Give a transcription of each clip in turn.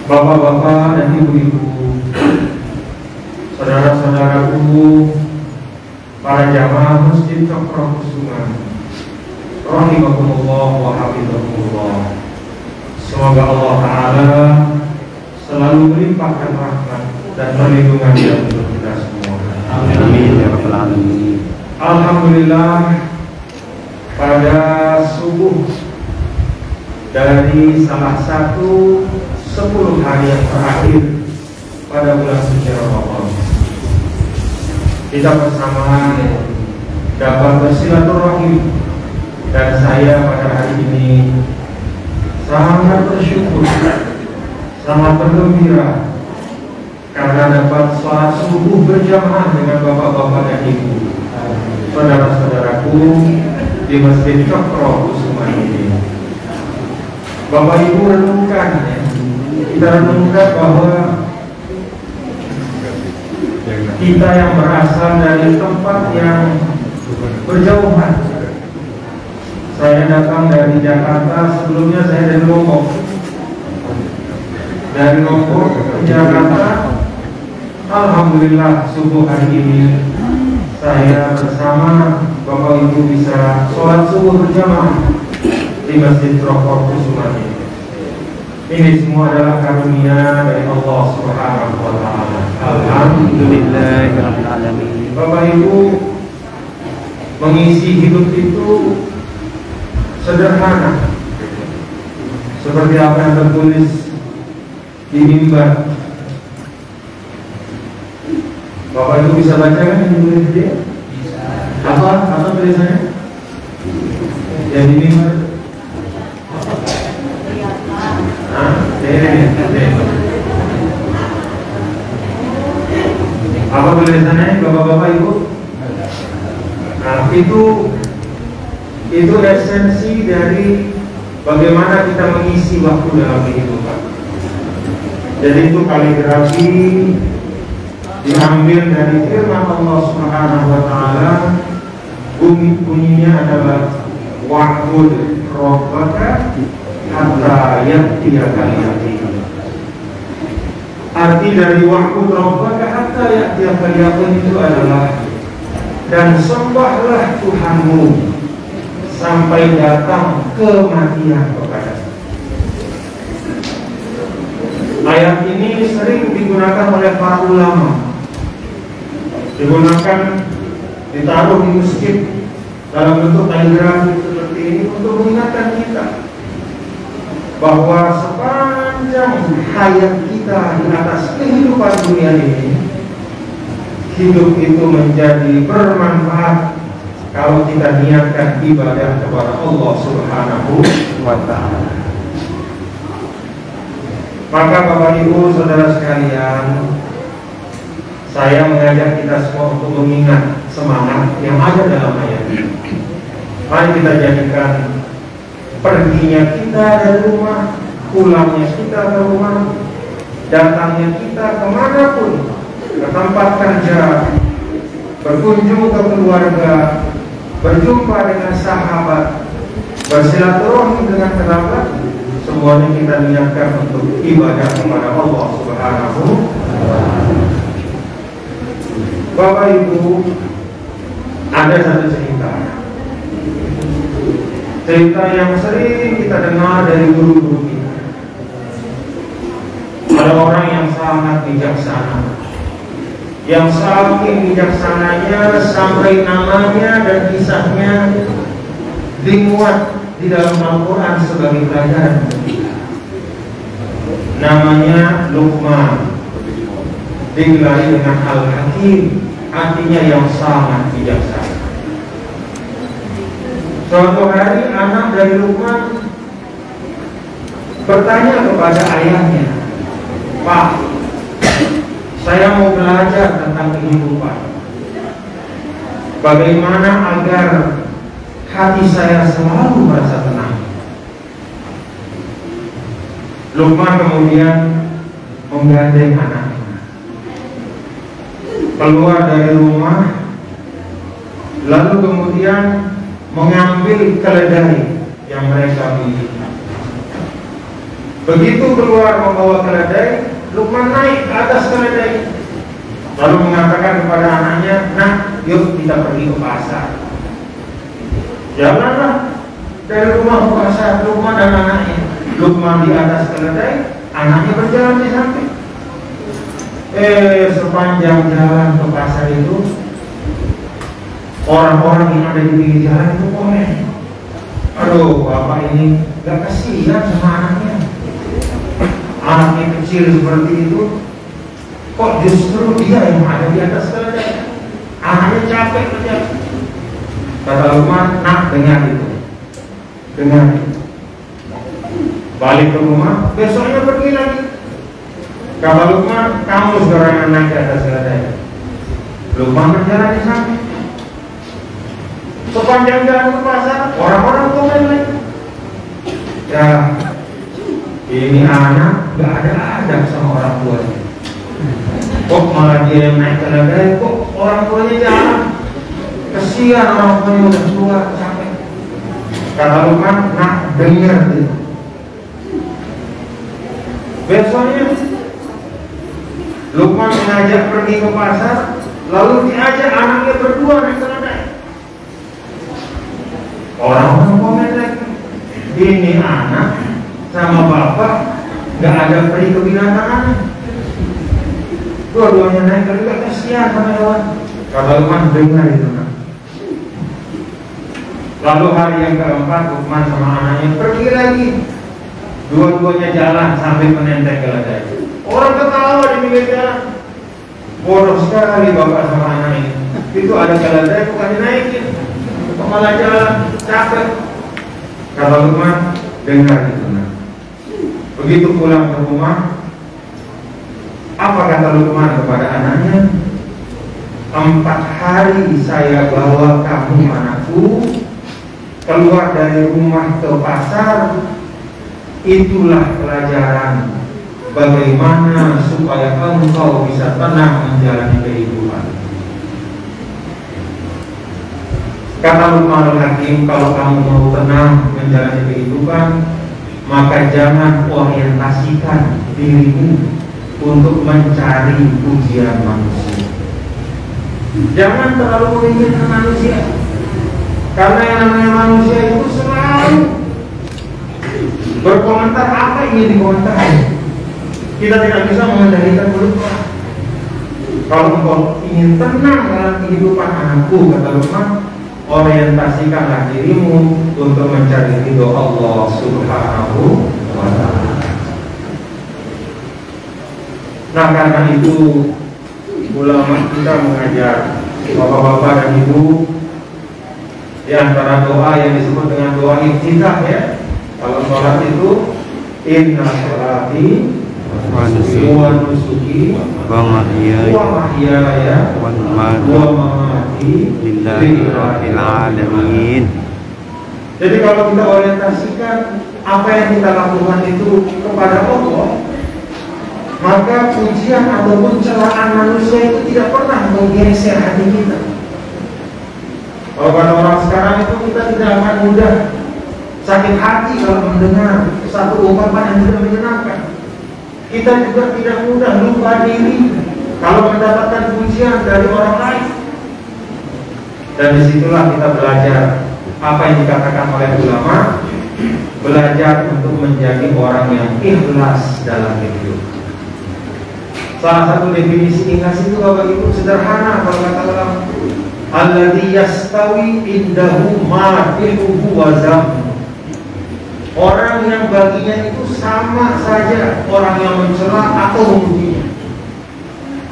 Bapak-bapak dan ibu-ibu, saudara-saudaraku, para jamaah Masjid Cokro Kusuman, rahimakumullah wa hafizahumullah. Semoga Allah Ta'ala selalu melimpahkan rahmat dan perlindungan untuk kita semua. Amin ya rabbal alamin. Alhamdulillah, pada subuh dari salah satu 10 hari yang terakhir pada bulan suci Ramadan, kita bersama dapat bersilaturahim, dan saya pada hari ini sangat bersyukur, sangat bergembira karena dapat sholat subuh berjamaah dengan bapak-bapak dan ibu, saudara-saudaraku di Masjid Cokro Kusuman ini. Bapak Ibu renungkan ya, kita renungkan bahwa kita yang berasal dari tempat yang berjauhan. Saya datang dari Jakarta, sebelumnya saya dari Lombok. Dari Lombok ke Jakarta, alhamdulillah subuh hari ini saya bersama Bapak Ibu bisa sholat subuh berjamaah di Masjid Cokro Kusuman ini. Ini semua adalah karunia dari Allah Subhanahu wa Ta'ala. Alhamdulillahirabbil alamin. Bapak Ibu, mengisi hidup itu sederhana, seperti apa yang tertulis di mimbar. Bapak Ibu bisa baca kan yang ditulis dia? Apa tulisannya? Yang di mimbar. Apa tulisannya bapak-bapak ibu? Nah, itu esensi dari bagaimana kita mengisi waktu dalam kehidupan. Jadi itu kaligrafi diambil dari firman Allah Subhanahu wa Ta'ala. Bunyinya adalah wa'bud rabbaka hatta ya'tiyakal yaqin. Arti dari wa'bud rabbaka hatta ya'tiyakal yaqin itu adalah, dan sembahlah Tuhanmu sampai datang kematian kepada. Ayat ini sering digunakan oleh para ulama, digunakan ditaruh di masjid dalam bentuk kaligrafi seperti ini untuk mengingatkan kita bahwa sepanjang hayat kita di atas kehidupan dunia ini, hidup itu menjadi bermanfaat kalau kita niatkan ibadah kepada Allah Subhanahu wa Ta'ala. Maka Bapak Ibu saudara sekalian, saya mengajak kita semua untuk mengingat semangat yang ada dalam ayat ini. Mari kita jadikan perginya kita dari rumah, pulangnya kita ke rumah, datangnya kita kemanapun, ke tempat kerja, berkunjung ke keluarga, berjumpa dengan sahabat, bersilaturahmi dengan kerabat, semuanya kita niatkan untuk ibadah kepada Allah Subhanahu wa Ta'ala. Bapak Ibu, ada satu cerita yang sering kita dengar dari guru-guru kita. Ada orang yang sangat bijaksana, yang saking bijaksananya sampai namanya dan kisahnya dimuat di dalam Al-Quran sebagai pelajaran. Namanya Luqman, digelari dengan Al-Hakim, artinya yang sangat bijaksana. Suatu hari anak dari Luqman bertanya kepada ayahnya, "Pak, saya mau belajar tentang kehidupan. Bagaimana agar hati saya selalu merasa tenang?" Luqman kemudian menggandeng anaknya keluar dari rumah, lalu kemudian mengambil keledai yang mereka miliki. Begitu keluar membawa keledai, Luqman naik ke atas keledai, lalu mengatakan kepada anaknya, "Nah, yuk kita pergi ke pasar." Jalanlah dari rumah ke pasar, Luqman dan anaknya. Luqman di atas keledai, anaknya berjalan di samping. Sepanjang jalan ke pasar itu, orang-orang yang ada di pinggir jalan itu komen, "Aduh, bapak ini gak kasihan sama anaknya. Anaknya kecil seperti itu, kok justru dia yang ada di atas keledai? Anaknya capek kerja." Kata Luqman, "Nak, dengar itu, dengar itu." Balik ke rumah, besoknya pergi lagi. Kata Luqman, "Kamu sekarang yang naik ke atas keledai." Luqman berjalan di samping. Sepanjang jalan ke pasar, orang-orang komen lagi, "Ya, ini anak gak ada adab sama orang tuanya. Kok malah dia yang naik keledai, kok orang tuanya jalan? Kesian orang tuanya udah tua, capek." Kata Luqman, "Nak, dengar itu." Besoknya Luqman mengajak pergi ke pasar, lalu diajak anaknya berdua naik keledai. Orang-orang komen lagi, "Ini anak sama bapak gak ada peri kebinatangan. Dua-duanya naik keledai, kasihan sama hewan." Kata Luqman, "Dengar itu, nak." Lalu hari yang keempat, Luqman sama anaknya pergi lagi. Dua-duanya jalan sambil menenteng keledai. Orang ketawa di pinggir jalan. Bodoh sekali bapak sama anak ini. Itu ada keledai bukan dinaikin, kok malah jalan, capek. Kata Luqman, "Dengar itu, nak." Begitu pulang ke rumah, apa kata Luqman kepada anaknya? 4 hari saya bawa kamu, anakku, keluar dari rumah ke pasar. Itulah pelajaran bagaimana supaya engkau bisa tenang menjalani kehidupan. Kata Luqmanul Hakim, kalau kamu mau tenang menjalani kehidupan, maka jangan orientasikan dirimu untuk mencari pujian manusia. Jangan terlalu menginginkan manusia, karena yang namanya manusia itu selalu berkomentar apa yang ingin dikomentari. Kita tidak bisa mengendalikan mulutnya. Kalau engkau ingin tenang dalam kehidupan anakku, kata Luqman, orientasikanlah dirimu untuk mencari ridho Allah Subhanahu wa ta'ala. Nah, karena itu ulama kita mengajar bapak-bapak dan ibu di antara doa yang disebut dengan doa iftitah, ya. Kalau sholat itu inna sholati wa nusuki wa mahyaya wa mamati lillahi rabbil alamin. Jadi kalau kita orientasikan apa yang kita lakukan itu kepada Allah, maka pujian ataupun celaan manusia itu tidak pernah menggeser hati kita. Kalau pada orang sekarang itu kita tidak akan mudah sakit hati kalau mendengar satu ungkapan yang tidak menyenangkan. Kita juga tidak mudah lupa diri kalau mendapatkan pujian dari orang lain. Dan disitulah kita belajar apa yang dikatakan oleh ulama, belajar untuk menjadi orang yang ikhlas dalam hidup. Salah satu definisi ikhlas itu Bapak Ibu sederhana kalau kata ulama, alladzi yastawi indahu madihuhu wa zammu. Orang yang baginya itu sama saja orang yang mencela atau memujinya.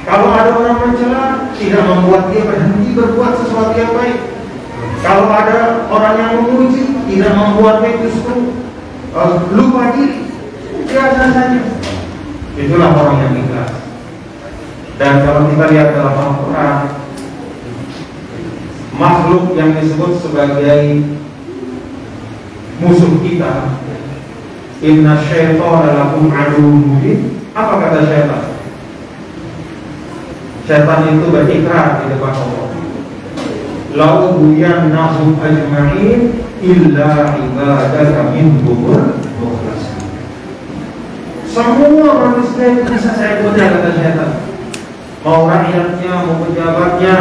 Kalau ada orang mencela, tidak membuat dia berhenti berbuat sesuatu yang baik. Kalau ada orang yang memuji, tidak membuat dia justru lupa diri. Biasa saja. Itulah orang yang ikhlas. Dan kalau kita lihat dalam Al-Quran, makhluk yang disebut sebagai musuh kita, inna syaitana lakum aduwwun mubin. Apa kata syaitan? Syaitan itu berikrar di depan Allah, lau buyannahum ajma'in illa ibadaka minhumul mukhlasin. Semua manusia itu bisa saya goda, kata syaitan. Mau rakyatnya, mau pejabatnya,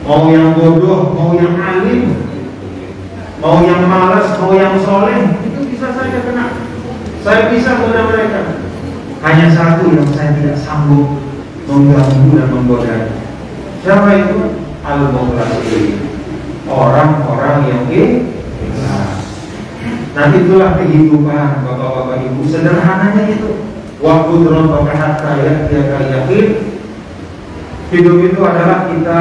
mau yang bodoh, mau yang alim, mau yang malas, mau yang soleh, itu bisa saya kena. Saya bisa goda mereka. Hanya satu yang saya tidak sanggup mengganggu dan menggoda. Siapa itu? Al-Mukhlasin, orang-orang yang ikhlas. Nah itulah kehidupan bapak-bapak ibu, sederhananya itu. Waktu turun hatta dia yakin. Hidup itu adalah kita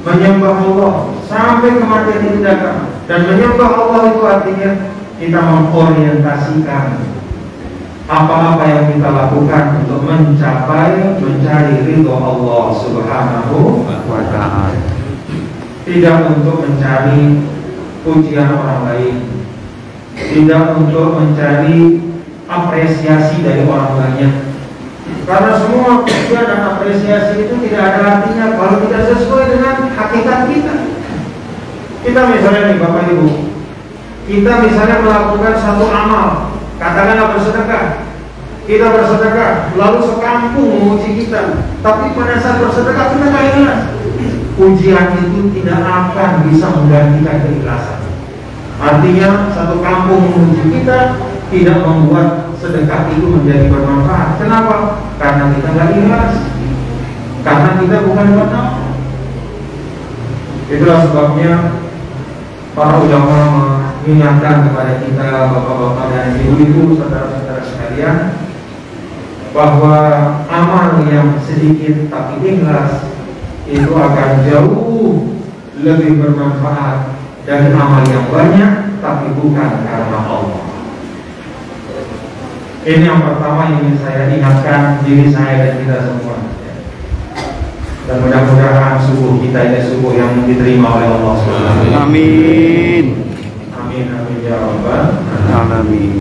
menyembah Allah sampai kematian itu datang. Dan menyembah Allah itu artinya kita mengorientasikan apa-apa yang kita lakukan untuk mencari ridho Allah Subhanahu wa ta'ala. Tidak untuk mencari pujian orang lain, tidak untuk mencari apresiasi dari orang banyak. Karena semua pujian dan apresiasi itu tidak ada artinya kalau tidak sesuai dengan hakikat kita. Kita misalnya nih Bapak Ibu, kita misalnya melakukan satu amal, katakanlah bersedekah. Kita bersedekah, lalu sekampung memuji kita, tapi pada saat bersedekah kita nggak ikhlas. Pujian itu tidak akan bisa menggantikan keikhlasan. Artinya satu kampung memuji kita tidak membuat sedekah itu menjadi bermanfaat. Kenapa? Karena kita nggak ikhlas, karena kita bukan benar. Itulah sebabnya para ulama mengingatkan kepada kita, bapak-bapak dan ibu-ibu, saudara-saudara sekalian, bahwa amal yang sedikit tapi ikhlas itu akan jauh lebih bermanfaat dari amal yang banyak tapi bukan karena Allah. Ini yang pertama yang ingin saya ingatkan diri saya dan kita semua. Dan mudah-mudahan subuh kita ini subuh yang diterima oleh Allah SWT. Amin. Amin amin ya rabbal Alamin.